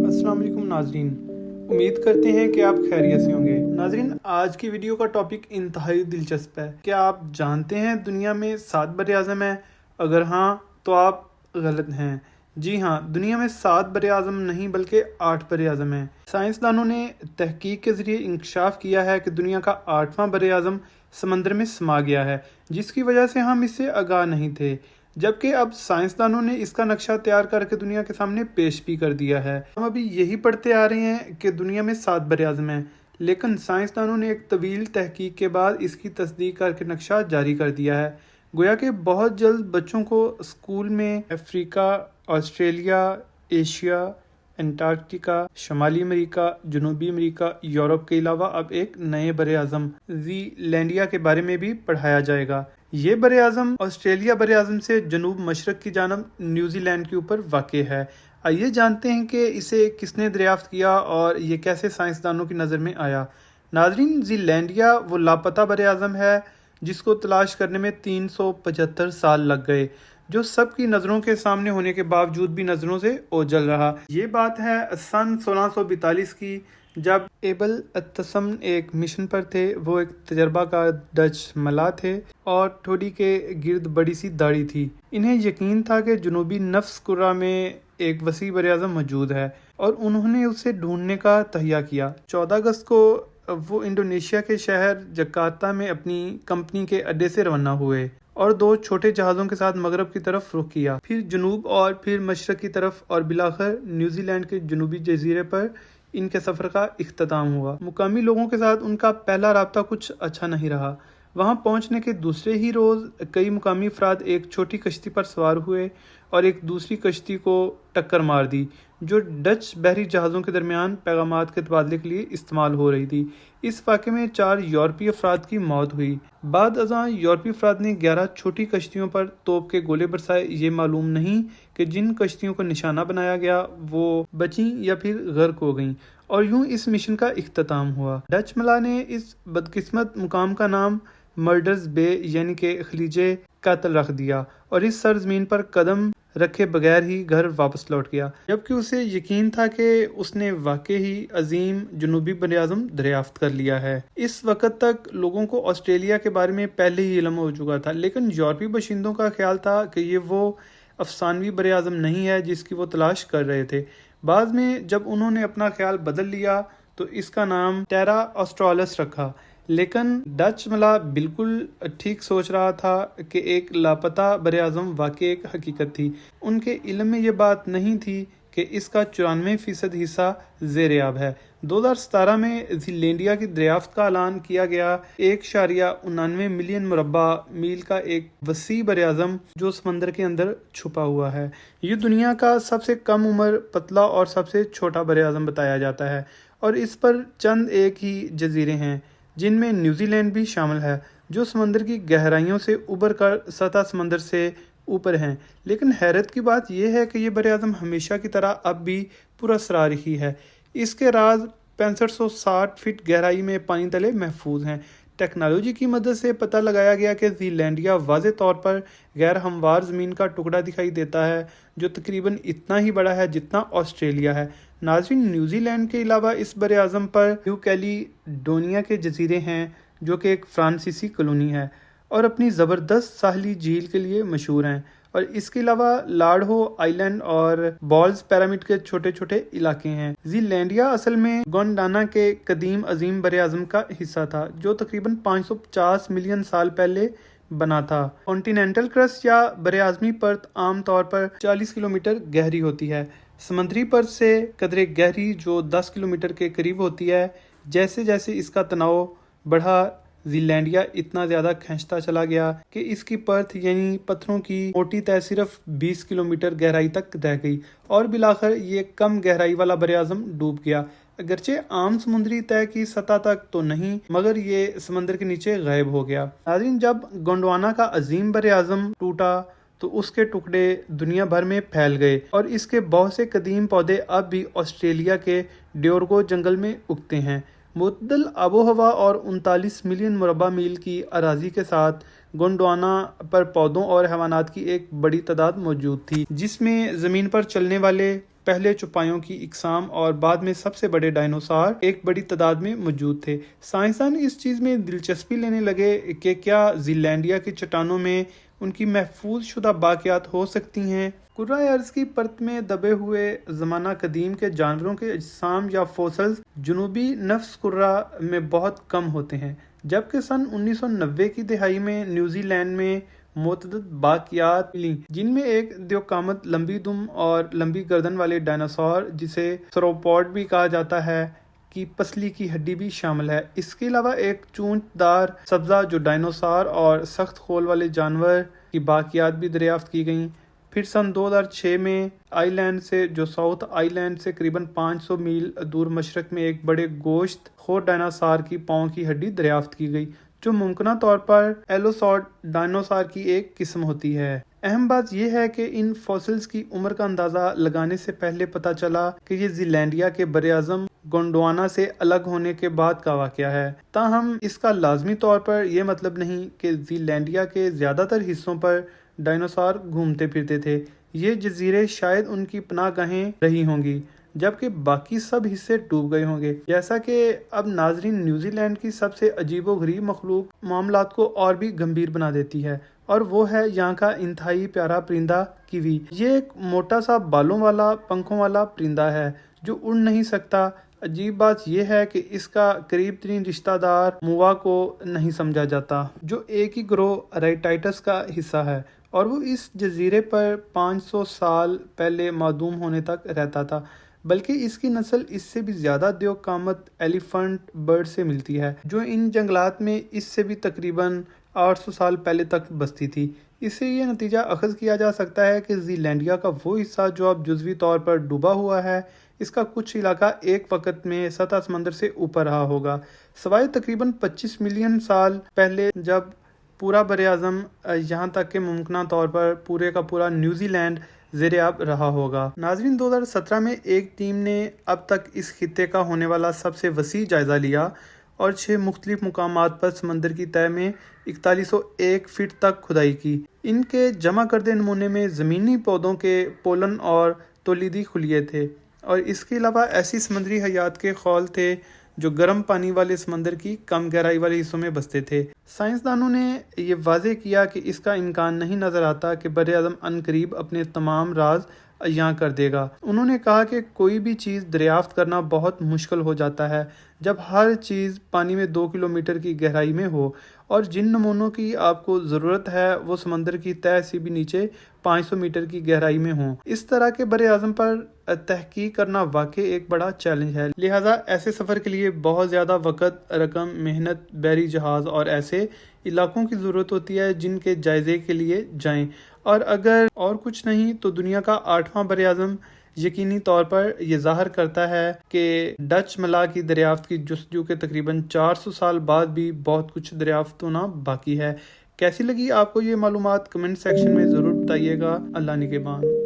अस्सलाम वालेकुम नाजरीन, उम्मीद करते हैं कि आप खैरियत से होंगे। नाजरीन, आज की वीडियो का टॉपिक इंतहाई दिलचस्प है। क्या आप जानते हैं दुनिया में 7 बरे आज़म हैं? अगर हाँ तो आप गलत हैं। जी हाँ, दुनिया में 7 बरे आज़म नहीं बल्कि 8 बरे आज़म हैं। साइंसदानों ने तहकीक के ज़रिए इंकशाफ किया है कि दुनिया का 8वां बरे आज़म समंदर में समा गया है, जिसकी वजह से हम इससे आगाह नहीं थे, जबकि अब साइंसदानों ने इसका नक्शा तैयार करके दुनिया के सामने पेश भी कर दिया है। हम अभी यही पढ़ते आ रहे हैं कि दुनिया में 7 बरे आज़म हैं, लेकिन साइंसदानों ने एक तवील तहकीक के बाद इसकी तस्दीक करके नक्शा जारी कर दिया है। गोया कि बहुत जल्द बच्चों को स्कूल में अफ्रीका, ऑस्ट्रेलिया, एशिया, अंटार्कटिका, शमाली अमेरिका, जनूबी अमेरिका, यूरोप के अलावा अब एक नए बरे आज़म ज़ीलैंडिया के बारे में भी पढ़ाया जाएगा। ये बरे आज़म ऑस्ट्रेलिया बरे आज़म से जनूब मशरक की जानब न्यूजीलैंड के ऊपर वाक़ है। आइए जानते हैं कि इसे किसने दरियाफ्त किया और ये कैसे साइंसदानों की नज़र में आया। नाजरीन, ज़ीलैंडिया वो लापता बरे आज़म है जिसको तलाश करने में 375 साल लग गए, जो सबकी नज़रों के सामने होने के बावजूद भी नज़रों से ओझल रहा। ये बात है सन 1642 की, जब एबल अतसम एक मिशन पर थे। वो एक तजर्बाकार डच मलाह थे और ठोड़ी के गिर्द बड़ी सी दाढ़ी थी। इन्हें यकीन था कि जनूबी नफ्स कुर्रा में एक वसी बरे आज़म मौजूद है और उन्होंने उसे ढूंढने का तहिया किया। 14 अगस्त को वो इंडोनेशिया के शहर जकार्ता में अपनी कंपनी के अड्डे से रवाना हुए और 2 छोटे जहाज़ों के साथ मगरब की तरफ रुख किया, फिर जनूब और फिर मशरक की तरफ, और बिलाखिर न्यूजीलैंड के जनूबी जजीरे पर इनके सफ़र का इख्तिताम हुआ। मुकामी लोगों के साथ उनका पहला राब्ता कुछ अच्छा नहीं रहा। वहां पहुंचने के दूसरे ही रोज़ कई मुकामी अफराद एक छोटी कश्ती पर सवार हुए और एक दूसरी कश्ती को टक्कर मार दी, जो डच बहरी जहाज़ों के दरमियान पैगामात के तबादले के लिए इस्तेमाल हो रही थी। इस वाक़े में 4 यूरोपीय अफराद की मौत हुई। बाद अज़ां यूरोपीय अफराद ने 11 छोटी कश्तियों पर तोप के गोले बरसाए। ये मालूम नहीं कि जिन कश्तियों को निशाना बनाया गया वो बचीं या फिर गर्क हो गईं, और यूं इस मिशन का इख्तिताम हुआ। डच मलाह ने इस बदकिस्मत मुकाम का नाम मर्डर्स बे यानी कि खलीजे कातल रख दिया और इस सरजमीन पर कदम रखे बगैर ही घर वापस लौट गया, जबकि उसे यकीन था कि उसने वाकई ही अजीम जनूबी बरे आज़म दरियाफ्त कर लिया है। इस वक्त तक लोगों को ऑस्ट्रेलिया के बारे में पहले ही इल्म हो चुका था, लेकिन यूरोपीय बशिंदों का ख्याल था कि ये वो अफसानवी बरे आज़म नहीं है जिसकी वो तलाश कर रहे थे। बाद में जब उन्होंने अपना ख्याल बदल लिया तो इसका नाम टेरा ऑस्ट्रालस रखा, लेकिन डच मलाह बिल्कुल ठीक सोच रहा था कि एक लापता बरे आज़म वाकई एक हकीकत थी। उनके इल्म में ये बात नहीं थी कि इसका 94% हिस्सा ज़ेर-ए-आब है। 2017 में ज़ीलैंडिया की दरियाफ्त का ऐलान किया गया। 1.99 मिलियन मुरब्बा मील का एक वसी बरे आज़म जो समंदर के अंदर छुपा हुआ है। ये दुनिया का सबसे कम उम्र, पतला और सबसे छोटा बरे आज़म बताया जाता है, और इस पर चंद एक ही जजीरे हैं जिनमें न्यूजीलैंड भी शामिल है, जो समंदर की गहराइयों से उबर कर सतह समंदर से ऊपर हैं। लेकिन हैरत की बात यह है कि ये बरे आज़म हमेशा की तरह अब भी पुरअसरार ही है। इसके राज 6560 फीट गहराई में पानी तले महफूज हैं। टेक्नोलॉजी की मदद से पता लगाया गया कि ज़ीलैंडिया वाज़े तौर पर गैर हमवार ज़मीन का टुकड़ा दिखाई देता है, जो तकरीबन इतना ही बड़ा है जितना ऑस्ट्रेलिया है। नाज़रीन, न्यूजीलैंड के अलावा इस बरे आज़म पर न्यू कैलिडोनिया के जजीरे हैं, जो कि एक फ्रांसीसी कॉलोनी है और अपनी ज़बरदस्त साहली झील के लिए मशहूर हैं, और इसके अलावा लाडहो आइलैंड और बॉल्स पैरामिड के छोटे छोटे इलाके हैं। ज़ीलैंडिया असल में गोंडवाना के कदीम अजीम बरे आज़म का हिस्सा था, जो तकरीबन 550 मिलियन साल पहले बना था। कॉन्टिनेंटल क्रस्ट या बरे आज़मी परत आम तौर पर 40 किलोमीटर गहरी होती है। समुद्री परत से कदरे गहरी, जो 10 किलोमीटर के करीब होती है। जैसे जैसे इसका तनाव बढ़ा, ज़ीलैंडिया इतना ज़्यादा खींचता चला गया कि इसकी परत यानी पत्थरों की मोटी तह सिर्फ 20 किलोमीटर गहराई तक रह गई और बिलाखिर ये कम गहराई वाला बरे आज़म डूब गया। अगरचे आम समुद्री तह की सतह तक तो नहीं, मगर ये समंदर के नीचे गायब हो गया। नाज़रीन, जब गोंडवाना का अजीम बरे आज़म टूटा तो उसके टुकड़े दुनिया भर में फैल गए और इसके बहुत से कदीम पौधे अब भी ऑस्ट्रेलिया के ड्योरगो जंगल में उगते हैं। मुतदल आबो हवा और 39 मिलियन मुरब्बा मील की अराजी के साथ गोंडवाना पर पौधों और हैवानात की एक बड़ी तादाद मौजूद थी, जिसमें ज़मीन पर चलने वाले پہلے چوپایوں کی اقسام اور بعد میں سب سے بڑے ڈائنوسار ایک بڑی تعداد میں موجود تھے۔ سائنسدان اس چیز میں دلچسپی لینے لگے کہ کیا زیلینڈیا کی چٹانوں میں ان کی محفوظ شدہ باقیات ہو سکتی ہیں۔ کرۂ ارض کی پرت میں دبے ہوئے زمانہ قدیم کے جانوروں کے اجسام یا فوسلز جنوبی نصف کرہ میں بہت کم ہوتے ہیں، جبکہ سن 1990 کی دہائی میں نیوزی لینڈ میں متعدد باقیات ملیں، جن میں ایک دیوقامت لمبی دم اور لمبی گردن والے ڈائناسور جسے سروپوڈ بھی کہا جاتا ہے کی پسلی کی ہڈی بھی شامل ہے۔ اس کے علاوہ ایک چونچ دار سبزہ جو ڈائناسور اور سخت خول والے جانور کی باقیات بھی دریافت کی گئیں۔ پھر سن 2006 میں آئی لینڈ سے جو ساؤتھ آئی لینڈ سے قریباً 500 میل دور مشرق میں ایک بڑے گوشت خور ڈائناسور کی پاؤں کی ہڈی دریافت کی گئی، جو ممکنہ طور پر ایلوساڈ ڈائناسور کی ایک قسم ہوتی ہے۔ اہم بات یہ ہے کہ ان فوسلز کی عمر کا اندازہ لگانے سے پہلے پتہ چلا کہ یہ زیلینڈیا کے براعظم گونڈوانا سے الگ ہونے کے بعد کا واقعہ ہے۔ تاہم اس کا لازمی طور پر یہ مطلب نہیں کہ زیلینڈیا کے زیادہ تر حصوں پر ڈائناسور گھومتے پھرتے تھے۔ یہ جزیرے شاید ان کی پناہ گاہیں رہی ہوں گی، جبکہ باقی سب حصے ڈوب گئے ہوں گے۔ جیسا کہ اب ناظرین نیوزی لینڈ کی سب سے عجیب و غریب مخلوق معاملات کو اور بھی گمبھیر بنا دیتی ہے، اور وہ ہے یہاں کا انتہائی پیارا پرندہ کیوی۔ یہ ایک موٹا سا بالوں والا پنکھوں والا پرندہ ہے جو اڑ نہیں سکتا۔ عجیب بات یہ ہے کہ اس کا قریب ترین رشتہ دار مووا کو نہیں سمجھا جاتا، جو ایک ہی گروہ ریٹائٹس کا حصہ ہے، اور وہ اس جزیرے پر 500 سال پہلے معدوم ہونے تک رہتا تھا، بلکہ اس کی نسل اس سے بھی زیادہ دیوقامت ایلیفنٹ برڈ سے ملتی ہے، جو ان جنگلات میں اس سے بھی تقریباً 800 سال پہلے تک بستی تھی۔ اس سے یہ نتیجہ اخذ کیا جا سکتا ہے کہ زیلینڈیا کا وہ حصہ جو اب جزوی طور پر ڈوبا ہوا ہے، اس کا کچھ علاقہ ایک وقت میں سطح سمندر سے اوپر رہا ہوگا، سوائے تقریباً 25 ملین سال پہلے جب پورا براعظم یہاں تک کہ ممکنہ طور پر پورے کا پورا نیوزی لینڈ زیر آب رہا ہوگا۔ ناظرین، 2017 میں ایک ٹیم نے اب تک اس خطے کا ہونے والا سب سے وسیع جائزہ لیا اور 6 مختلف مقامات پر سمندر کی تہہ میں 4101 فٹ تک کھدائی کی۔ ان کے جمع کردہ نمونے میں زمینی پودوں کے پولن اور تولیدی خلیے تھے، اور اس کے علاوہ ایسی سمندری حیات کے خول تھے جو گرم پانی والے سمندر کی کم گہرائی والے حصوں میں بستے تھے۔ سائنسدانوں نے یہ واضح کیا کہ اس کا امکان نہیں نظر آتا کہ براعظم عنقریب اپنے تمام راز عیاں کر دے گا۔ انہوں نے کہا کہ کوئی بھی چیز دریافت کرنا بہت مشکل ہو جاتا ہے جب ہر چیز پانی میں 2 کلومیٹر کی گہرائی میں ہو، اور جن نمونوں کی آپ کو ضرورت ہے وہ سمندر کی تہہ سے بھی نیچے 500 میٹر کی گہرائی میں ہوں۔ اس طرح کے براعظم پر تحقیق کرنا واقعی ایک بڑا چیلنج ہے، لہٰذا ایسے سفر کے لیے بہت زیادہ وقت، رقم، محنت، بحری جہاز اور ایسے علاقوں کی ضرورت ہوتی ہے جن کے جائزے کے لیے جائیں، اور اگر اور کچھ نہیں تو دنیا کا 8واں براعظم یقینی طور پر یہ ظاہر کرتا ہے کہ ڈچ ملا کی دریافت کی جستجو کے تقریباً 400 سال بعد بھی بہت کچھ دریافت ہونا باقی ہے۔ کیسی لگی آپ کو یہ معلومات؟ کمنٹ سیکشن میں ضرور بتائیے گا۔ اللہ نگہبان۔